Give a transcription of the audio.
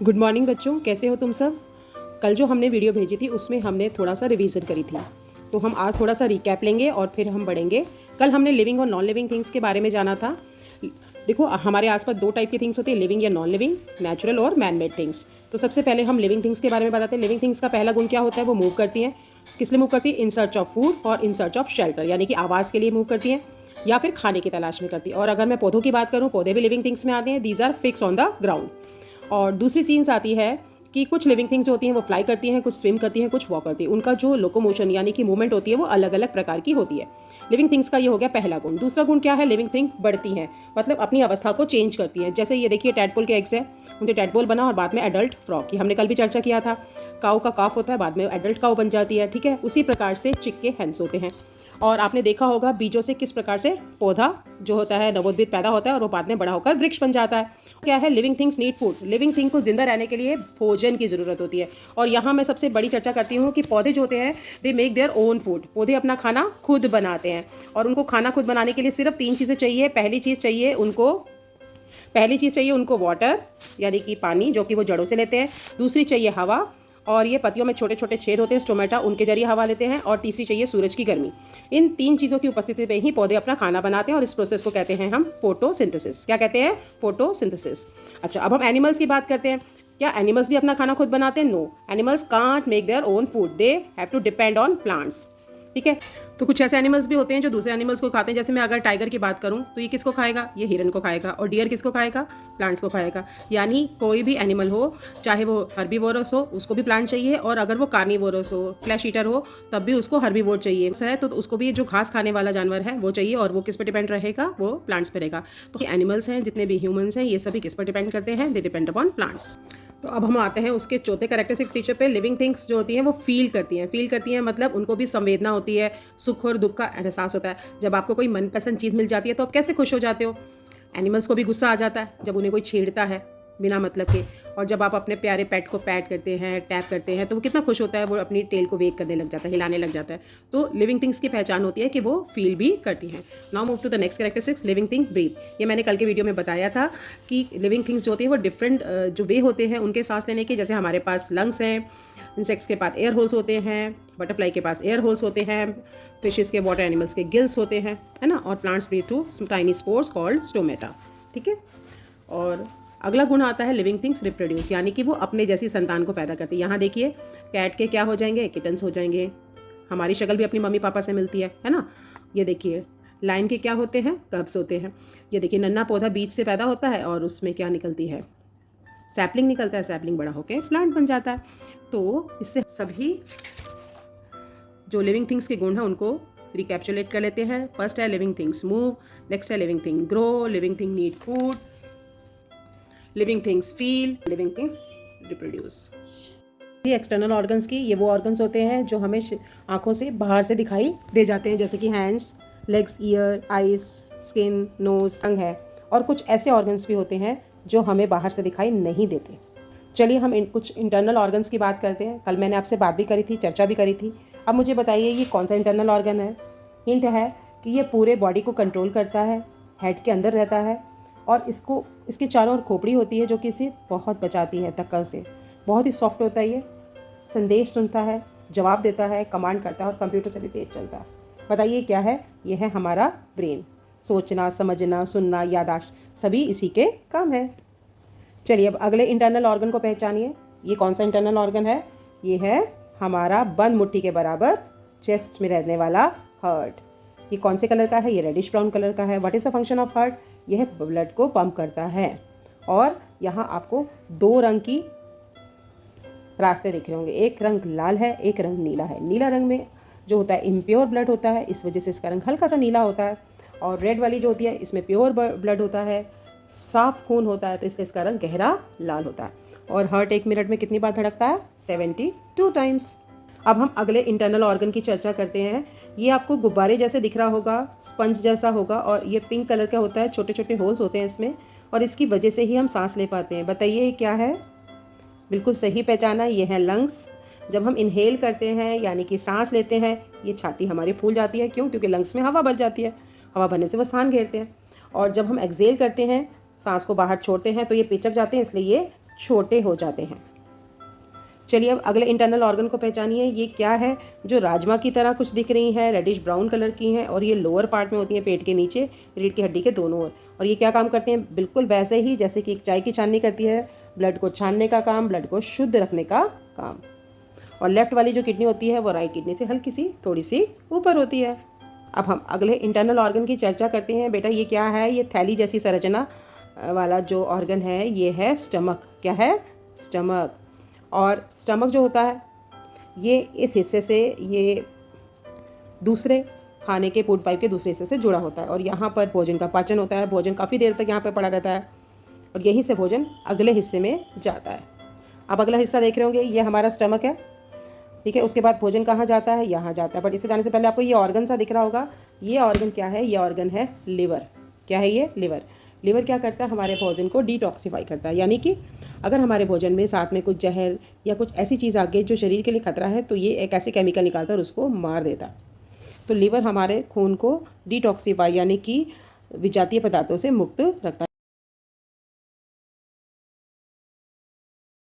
Good morning बच्चों, कैसे हो तुम सब। कल जो हमने वीडियो भेजी थी उसमें हमने थोड़ा सा रिवीजन करी थी, तो हम आज थोड़ा सा रिकैप लेंगे और फिर हम बढ़ेंगे। कल हमने लिविंग और नॉन लिविंग थिंग्स के बारे में जाना था। देखो, हमारे आसपास दो टाइप की थिंग्स होती है, लिविंग या नॉन लिविंग, नेचुरल और मैन मेड थिंग्स। तो सबसे पहले हम लिविंग थिंग्स के बारे में बताते हैं। लिविंग थिंग्स का पहला गुण क्या होता है, वो मूव करती हैं। किस लिए मूव करती है? इन सर्च ऑफ फूड और इन सर्च ऑफ शेल्टर, यानी कि आवाज़ के लिए मूव करती हैं या फिर खाने की तलाश में करती है। और अगर मैं पौधों की बात करूँ, पौधे भी लिविंग थिंग्स में आते हैं। These are fix on the ground. और दूसरी चीज़ आती है कि कुछ लिविंग थिंग्स जो होती हैं वो फ्लाई करती हैं, कुछ स्विम करती हैं, कुछ वॉक करती हैं। उनका जो लोकोमोशन यानी कि मूवमेंट होती है वो अलग अलग प्रकार की होती है। लिविंग थिंग्स का ये हो गया पहला गुण। दूसरा गुण क्या है? लिविंग थिंग बढ़ती हैं, मतलब अपनी अवस्था को चेंज करती हैं। जैसे ये देखिए, टैडपोल के एग्स है, उनसे टैडपोल बना और बाद में एडल्ट फ्रॉग की हमने कल भी चर्चा किया था। काऊ का काफ होता है, बाद में एडल्ट काऊ बन जाती है। ठीक है, उसी प्रकार से चिक्के हेंस होते हैं। और आपने देखा होगा बीजों से किस प्रकार से पौधा जो होता है नवोद्भिद पैदा होता है और वो बाद में बड़ा होकर वृक्ष बन जाता है। क्या है? Living things need food. Living thing को जिंदा रहने के लिए भोजन की जरूरत होती है। और यहाँ मैं सबसे बड़ी चर्चा करती हूँ कि पौधे जो होते हैं they make their own food. पौधे अपना खाना खुद बनाते हैं और उनको खाना खुद बनाने के लिए सिर्फ 3 चीज़ें चाहिए। पहली चीज़ चाहिए उनको वाटर, यानी कि पानी, जो कि वो जड़ों से लेते हैं। दूसरी चाहिए हवा, और ये पत्तियों में छोटे छोटे छेद होते हैं स्टोमेटा, उनके जरिए हवा लेते हैं। और तीसरी चाहिए सूरज की गर्मी। इन 3 चीज़ों की उपस्थिति में ही पौधे अपना खाना बनाते हैं और इस प्रोसेस को कहते हैं हम फोटोसिंथेसिस। क्या कहते हैं? फोटोसिंथेसिस। अच्छा, अब हम एनिमल्स की बात करते हैं। क्या एनिमल्स भी अपना खाना खुद बनाते हैं? No, animals can't make their own food, they have to depend on plants. ठीक है, तो कुछ ऐसे एनिमल्स भी होते हैं जो दूसरे एनिमल्स को खाते हैं। जैसे मैं अगर टाइगर की बात करूं तो ये किसको खाएगा? ये हिरन को खाएगा। और डियर किसको खाएगा? प्लांट्स को खाएगा। यानी कोई भी एनिमल हो, चाहे वो हर्बीवोरस हो, उसको भी प्लांट चाहिए। और अगर वो कार्निवोरस हो, फ्लैश ईटर हो, तब भी उसको हर्बीवोर चाहिए है। तो उसको भी जो घास खाने वाला जानवर है वो चाहिए। और वो किस पर डिपेंड रहेगा? वो प्लांट्स पर रहेगा। तो एनिमल्स हैं, जितने भी ह्यूमंस हैं, ये सभी किस पर डिपेंड करते हैं? They depend upon plants. तो अब हम आते हैं उसके चौथे कैरेक्टरिस्टिक्स फीचर पे। लिविंग थिंग्स जो होती हैं वो फील करती हैं मतलब उनको भी संवेदना होती है, सुख और दुख का एहसास होता है। जब आपको कोई मनपसंद चीज़ मिल जाती है तो आप कैसे खुश हो जाते हो? एनिमल्स को भी गुस्सा आ जाता है जब उन्हें कोई छेड़ता है बिना मतलब के। और जब आप अपने प्यारे पेट को पैट करते हैं, टैप करते हैं, तो वो कितना खुश होता है, वो अपनी टेल को वेग करने लग जाता है, हिलाने लग जाता है। तो लिविंग थिंग्स की पहचान होती है कि वो फील भी करती हैं। Now move to the next characteristics, living thing breathe. ये मैंने कल के वीडियो में बताया था कि लिविंग थिंग्स जो होती हैं वो डिफरेंट जो वे होते हैं उनके सांस लेने के। जैसे हमारे पास लंग्स हैं, इंसेक्ट्स के पास एयर होल्स होते हैं, बटरफ्लाई के पास एयर होल्स होते हैं, फिशेस के, वाटर एनिमल्स के गिल्स होते हैं, है ना। और plants breathe through tiny spores called stomata. ठीक है, और अगला गुण आता है लिविंग थिंग्स रिप्रोड्यूस, यानी कि वो अपने जैसी संतान को पैदा करती है। यहाँ देखिए, कैट के क्या हो जाएंगे? किटन्स हो जाएंगे। हमारी शक्ल भी अपनी मम्मी पापा से मिलती है ना। ये देखिए, लाइन के क्या होते हैं? कब्स होते हैं। ये देखिए, नन्हा पौधा बीज से पैदा होता है और उसमें क्या निकलती है? सैपलिंग निकलता है। सैपलिंग बड़ा होकर प्लांट बन जाता है। तो इससे सभी जो लिविंग थिंग्स के गुण हैं उनको रिकैप्चुलेट कर लेते हैं। फर्स्ट है लिविंग थिंग्स मूव, नेक्स्ट है living thing grow, living thing need food, living things feel, living things reproduce. ये एक्सटर्नल ऑर्गन्स की, ये वो ऑर्गन्स होते हैं जो हमें आंखों से बाहर से दिखाई दे जाते हैं, जैसे कि hands, legs, ear, eyes, skin, nose, tongue है। और कुछ ऐसे ऑर्गन्स भी होते हैं जो हमें बाहर से दिखाई नहीं देते। चलिए हम कुछ इंटरनल ऑर्गन्स की बात करते हैं। कल मैंने आपसे बात भी करी थी, चर्चा भी करी थी। अब मुझे बताइए ये कौन सा इंटरनल ऑर्गन है? हिंट है कि ये पूरे बॉडी को कंट्रोल करता है, हेड के अंदर रहता है। और इसके चारों ओर खोपड़ी होती है जो कि इसे बहुत बचाती है टक्कर से। बहुत ही सॉफ्ट होता है ये, संदेश सुनता है, जवाब देता है, कमांड करता है और कंप्यूटर से भी तेज चलता है। बताइए क्या है? ये है हमारा ब्रेन। सोचना, समझना, सुनना, याददाश्त सभी इसी के काम है। चलिए अब अगले इंटरनल ऑर्गन को पहचानिए। ये कौन सा इंटरनल ऑर्गन है? ये है हमारा बंद मुट्ठी के बराबर चेस्ट में रहने वाला हार्ट। ये कौन से कलर का है? ये रेडिश ब्राउन कलर का है। What is the function of heart? यह ब्लड को पंप करता है। और यहाँ आपको 2 रंग की रास्ते दिख रहे होंगे, एक रंग लाल है, एक रंग नीला है। नीला रंग में जो होता है इम्प्योर ब्लड होता है, इस वजह से इसका रंग हल्का सा नीला होता है। और रेड वाली जो होती है इसमें प्योर ब्लड होता है, साफ खून होता है, तो इसलिए इसका रंग गहरा लाल होता है। और हार्ट 1 मिनट में कितनी बार धड़कता है? 72 टाइम्स। अब हम अगले इंटरनल ऑर्गन की चर्चा करते हैं। ये आपको गुब्बारे जैसे दिख रहा होगा, स्पंज जैसा होगा, और ये पिंक कलर का होता है, छोटे छोटे होल्स होते हैं इसमें, और इसकी वजह से ही हम सांस ले पाते हैं। बताइए ये क्या है? बिल्कुल सही पहचाना, ये है लंग्स। जब हम इनहेल करते हैं यानी कि सांस लेते हैं, ये छाती हमारी फूल जाती है। क्यों? क्योंकि लंग्स में हवा भर जाती है, हवा भरने से वो स्थान घेरते हैं। और जब हम एक्सहेल करते हैं, सांस को बाहर छोड़ते हैं, तो ये पिचक जाते हैं, इसलिए ये छोटे हो जाते हैं। चलिए अब अगले इंटरनल ऑर्गन को पहचानिए। ये क्या है जो राजमा की तरह कुछ दिख रही है, रेडिश ब्राउन कलर की हैं और ये लोअर पार्ट में होती हैं, पेट के नीचे, रीढ़ की हड्डी के दोनों ओर। और ये क्या काम करते हैं? बिल्कुल वैसे ही जैसे कि चाय की छाननी करती है, ब्लड को छानने का काम, ब्लड को शुद्ध रखने का काम। और लेफ्ट वाली जो किडनी होती है वो राइट किडनी से हल्की सी थोड़ी सी ऊपर होती है। अब हम अगले इंटरनल ऑर्गन की चर्चा करते हैं। बेटा ये क्या है? ये थैली जैसी संरचना वाला जो ऑर्गन है ये है स्टमक। क्या है? स्टमक। और स्टमक जो होता है ये इस हिस्से से ये दूसरे खाने के फूड पाइप के दूसरे हिस्से से जुड़ा होता है और यहाँ पर भोजन का पाचन होता है। भोजन काफ़ी देर तक यहाँ पर पड़ा रहता है और यहीं से भोजन अगले हिस्से में जाता है। अब अगला हिस्सा देख रहे होंगे, ये हमारा स्टमक है, ठीक है। उसके बाद भोजन कहाँ जाता है? यहाँ जाता है। बट इसे जाने से पहले आपको ये ऑर्गन सा दिख रहा होगा। ये ऑर्गन क्या है? ये ऑर्गन है लिवर। क्या है ये? लिवर। लिवर क्या करता है? हमारे भोजन को डिटॉक्सिफाई करता है। यानी कि अगर हमारे भोजन में साथ में कुछ जहर या कुछ ऐसी चीज़ आ गई जो शरीर के लिए खतरा है तो ये एक ऐसे केमिकल निकालता है और उसको मार देता है। तो लिवर हमारे खून को डिटॉक्सिफाई यानी कि विजातीय पदार्थों से मुक्त रखता है।